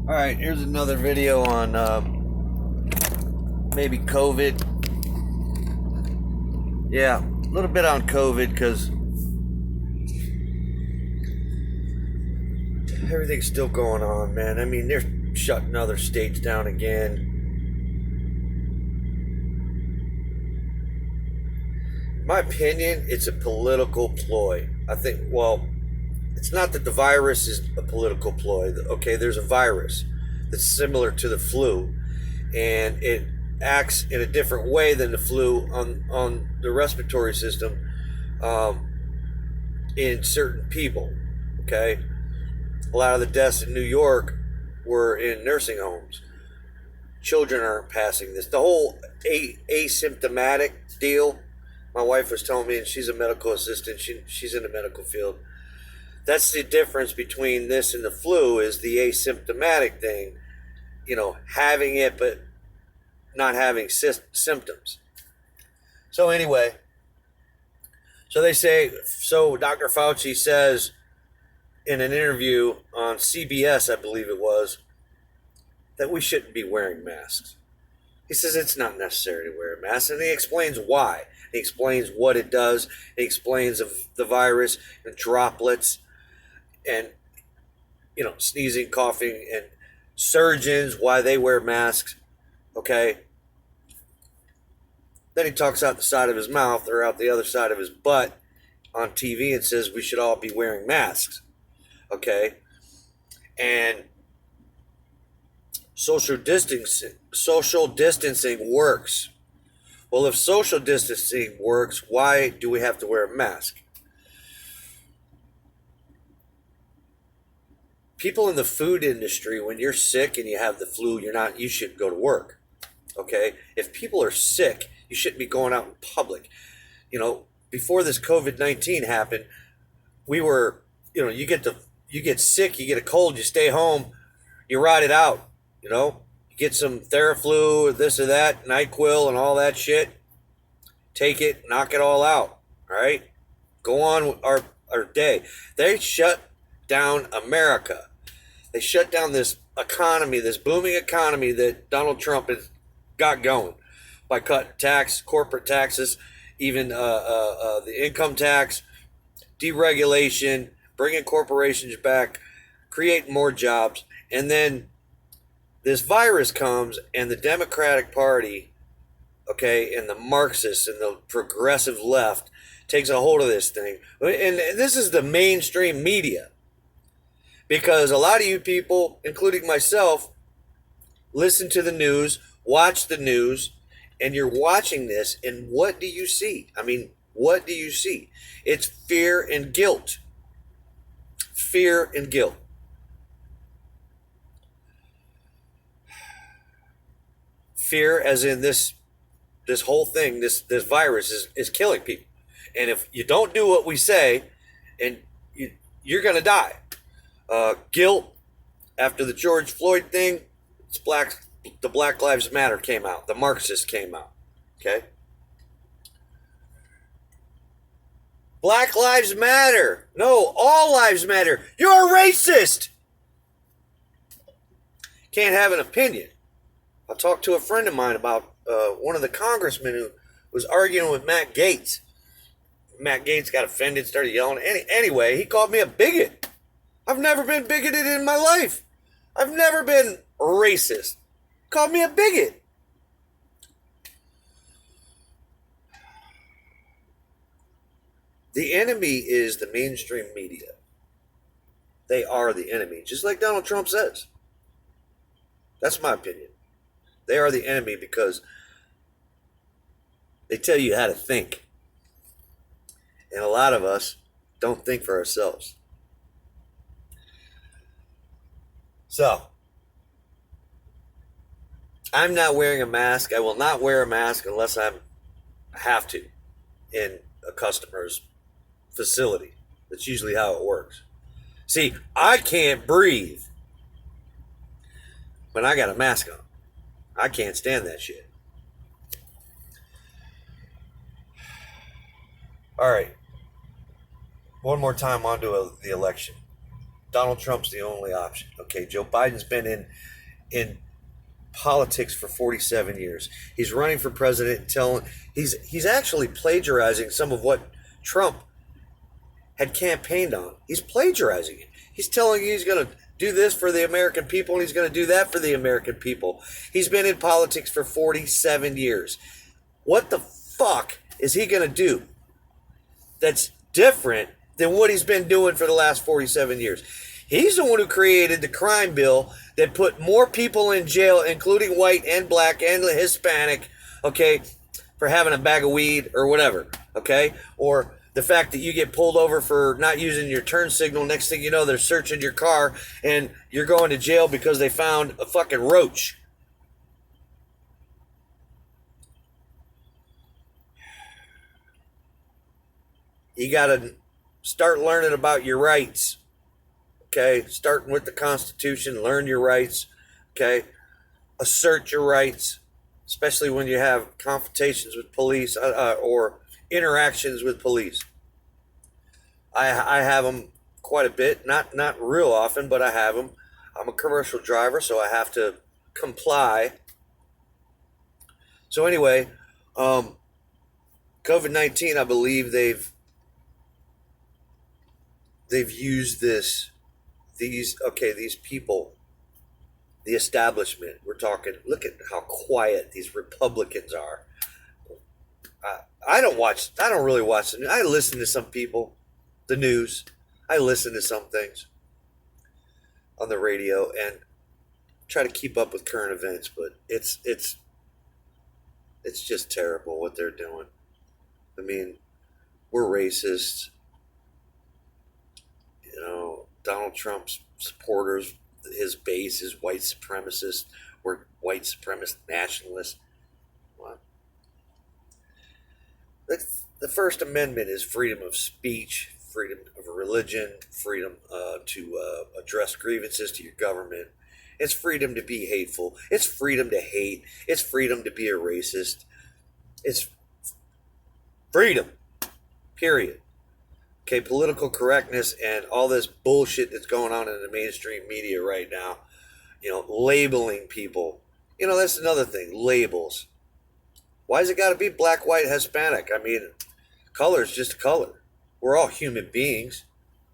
All right, here's another video on maybe COVID. Yeah, a little bit on COVID because everything's still going on, man. I mean, they're shutting other states down again. In my opinion, it's a political ploy. I think, well, it's not that the virus is a political ploy. Okay, there's a virus that's similar to the flu, and it acts in a different way than the flu on the respiratory system in certain people. Okay, a lot of the deaths in New York were in nursing homes. Children aren't passing this. The whole asymptomatic deal. My wife was telling me, and she's a medical assistant. She's in the medical field. That's the difference between this and the flu is the asymptomatic thing. You know, having it but not having symptoms. So anyway, so they say, so Dr. Fauci says in an interview on CBS, I believe it was, that we shouldn't be wearing masks. He says it's not necessary to wear a mask, and he explains why. He explains what it does. He explains of the virus and droplets and, you know, sneezing, coughing, and surgeons, why they wear masks. Okay. Then he talks out the side of his mouth or out the other side of his butt on TV and says we should all be wearing masks. Okay. And social distancing works. Well, if social distancing works, why do we have to wear a mask? People in the food industry, when you're sick and you have the flu, you shouldn't go to work. Okay? If people are sick, you shouldn't be going out in public. You know, before this COVID-19 happened, we were, you know, you get sick, you get a cold, you stay home, you ride it out, you know? You get some Theraflu or this or that, NyQuil and all that shit. Take it, knock it all out. All right? Go on with our day. They shut down America. They shut down this economy, this booming economy that Donald Trump has got going by cutting corporate taxes, even the income tax, deregulation, bringing corporations back, creating more jobs. And then this virus comes and the Democratic Party, okay, and the Marxists and the progressive left takes a hold of this thing. And this is the mainstream media. Because a lot of you people, including myself, listen to the news, watch the news, and you're watching this, and what do you see? I mean, what do you see? It's fear and guilt. Fear and guilt. Fear as in this whole thing, this virus is killing people. And if you don't do what we say, and you're going to die. Guilt after the George Floyd thing, the Black Lives Matter came out. The Marxists came out. Okay? Black Lives Matter. No, all lives matter. You're a racist. Can't have an opinion. I talked to a friend of mine about one of the congressmen who was arguing with Matt Gaetz. Matt Gaetz got offended, started yelling. Anyway, he called me a bigot. I've never been bigoted in my life. I've never been racist. Called me a bigot. The enemy is the mainstream media. They are the enemy, just like Donald Trump says. That's my opinion. They are the enemy because they tell you how to think. And a lot of us don't think for ourselves. So, I'm not wearing a mask. I will not wear a mask unless I have to in a customer's facility. That's usually how it works. See, I can't breathe when I got a mask on. I can't stand that shit. All right. One more time onto the election. Donald Trump's the only option. Okay, Joe Biden's been in politics for 47 years. He's running for president and he's actually plagiarizing some of what Trump had campaigned on. He's plagiarizing it. He's telling you he's going to do this for the American people and he's going to do that for the American people. He's been in politics for 47 years. What the fuck is he going to do that's different than what he's been doing for the last 47 years? He's the one who created the crime bill that put more people in jail, including white and black and Hispanic, okay, for having a bag of weed or whatever, okay? Or the fact that you get pulled over for not using your turn signal. Next thing you know, they're searching your car and you're going to jail because they found a fucking roach. You got to start learning about your rights. Okay, starting with the Constitution, learn your rights. Okay, assert your rights, especially when you have confrontations with police or interactions with police. I have them quite a bit, not real often, but I have them. I'm a commercial driver, so I have to comply. So anyway, COVID-19, I believe they've used these people, the establishment. We're talking, look at how quiet these Republicans are. I don't really watch the news. I listen to some people, the news. I listen to some things on the radio and try to keep up with current events, but it's just terrible what they're doing. I mean, we're racist. You know, Donald Trump's supporters, his base is white supremacists. We're white supremacist nationalists. What? The First Amendment is freedom of speech, freedom of religion, freedom to address grievances to your government. It's freedom to be hateful. It's freedom to hate. It's freedom to be a racist. It's freedom, period. Okay, political correctness and all this bullshit that's going on in the mainstream media right now, you know, labeling people. You know, that's another thing, labels. Why has it got to be black, white, Hispanic? I mean, color is just a color. We're all human beings.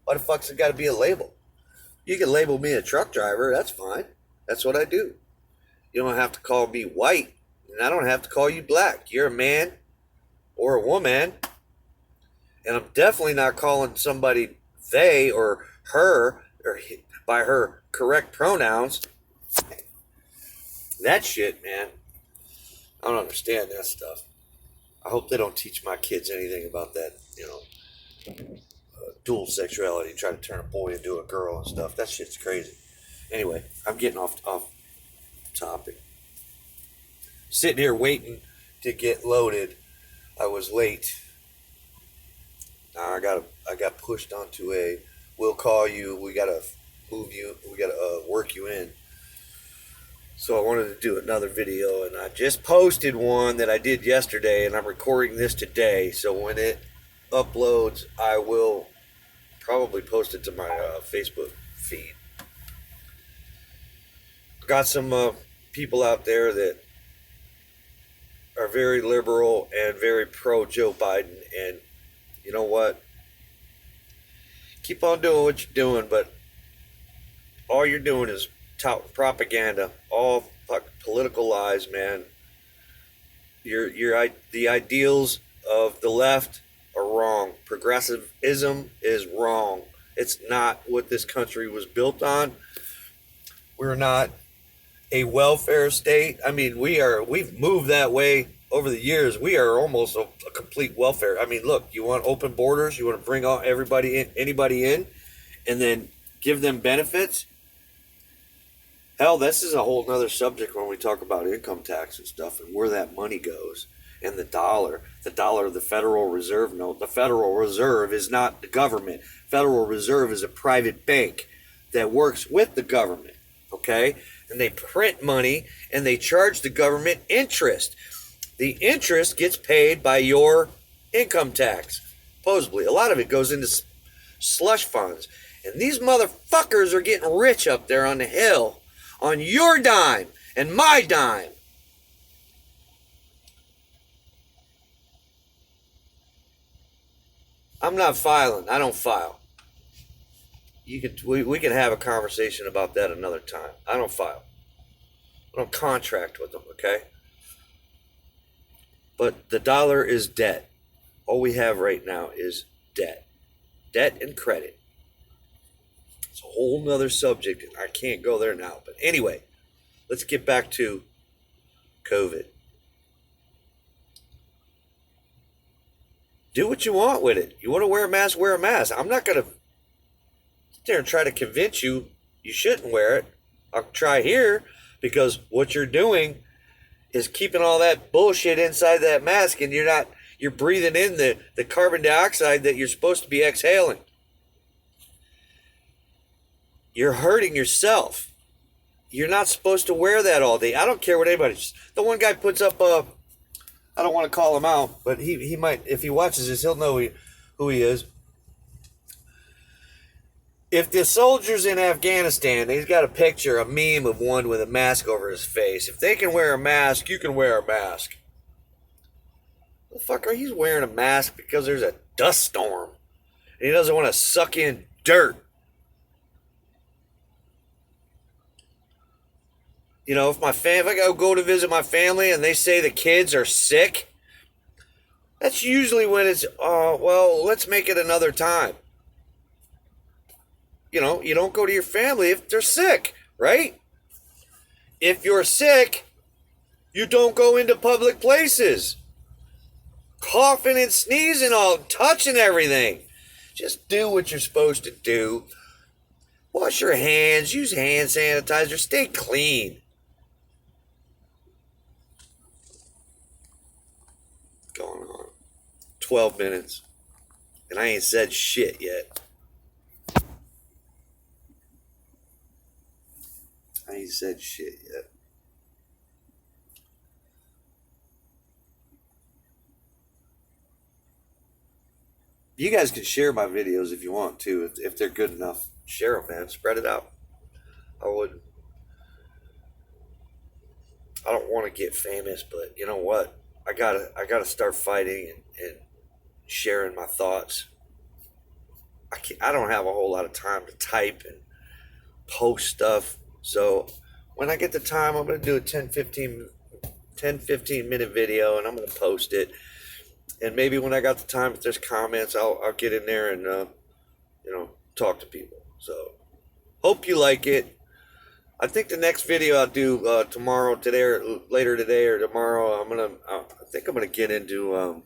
Why the fuck's it got to be a label? You can label me a truck driver, that's fine. That's what I do. You don't have to call me white, and I don't have to call you black. You're a man or a woman. And I'm definitely not calling somebody they or her or by her correct pronouns. That shit, man. I don't understand that stuff. I hope they don't teach my kids anything about that, you know, dual sexuality, try to turn a boy into a girl and stuff. That shit's crazy. Anyway, I'm getting off topic. Sitting here waiting to get loaded. I was late. I got pushed onto we'll call you, we gotta move you, we gotta work you in. So I wanted to do another video, and I just posted one that I did yesterday, and I'm recording this today. So when it uploads, I will probably post it to my Facebook feed. Got some people out there that are very liberal and very pro Joe Biden, and you know what? Keep on doing what you're doing, but all you're doing is propaganda, all political lies, man. The ideals of the left are wrong. Progressivism is wrong. It's not what this country was built on. We're not a welfare state. I mean, we've moved that way over the years. We are almost a complete welfare. I mean, look, you want open borders, you want to bring anybody in, and then give them benefits. Hell, this is a whole nother subject when we talk about income tax and stuff and where that money goes. And the dollar, the Federal Reserve note. The Federal Reserve is not the government. Federal Reserve is a private bank that works with the government, okay? And they print money and they charge the government interest. The interest gets paid by your income tax, supposedly. A lot of it goes into slush funds. And these motherfuckers are getting rich up there on the hill on your dime and my dime. I'm not filing. I don't file. We can have a conversation about that another time. I don't file. I don't contract with them, okay? But the dollar is debt. All we have right now is debt. Debt and credit. It's a whole nother subject. I can't go there now. But anyway, let's get back to COVID. Do what you want with it. You want to wear a mask, wear a mask. I'm not going to sit there and try to convince you you shouldn't wear it. I'll try here because what you're doing is keeping all that bullshit inside that mask, and you're breathing in the carbon dioxide that you're supposed to be exhaling. You're hurting yourself. You're not supposed to wear that all day. I don't care what anybody. The one guy puts up I don't want to call him out, but he might, if he watches this, he'll know who he is. If the soldiers in Afghanistan, he's got a picture, a meme of one with a mask over his face. If they can wear a mask, you can wear a mask. The fuck are you wearing a mask because there's a dust storm? And he doesn't want to suck in dirt. You know, if I go to visit my family and they say the kids are sick, that's usually when it's, well, let's make it another time. You know, you don't go to your family if they're sick, right? If you're sick, you don't go into public places. Coughing and sneezing all, touching everything. Just do what you're supposed to do. Wash your hands, use hand sanitizer, stay clean. Going on 12 minutes and I ain't said shit yet. You guys can share my videos if you want to, if they're good enough. Share them, man. Spread it out. I don't want to get famous, but you know what? I gotta start fighting and sharing my thoughts. I don't have a whole lot of time to type and post stuff. So when I get the time, I'm going to do a 10, 15 minute video and I'm going to post it. And maybe when I got the time, if there's comments, I'll get in there and, talk to people. So hope you like it. I think the next video I'll do tomorrow, today, or later today or tomorrow, I think I'm going to get into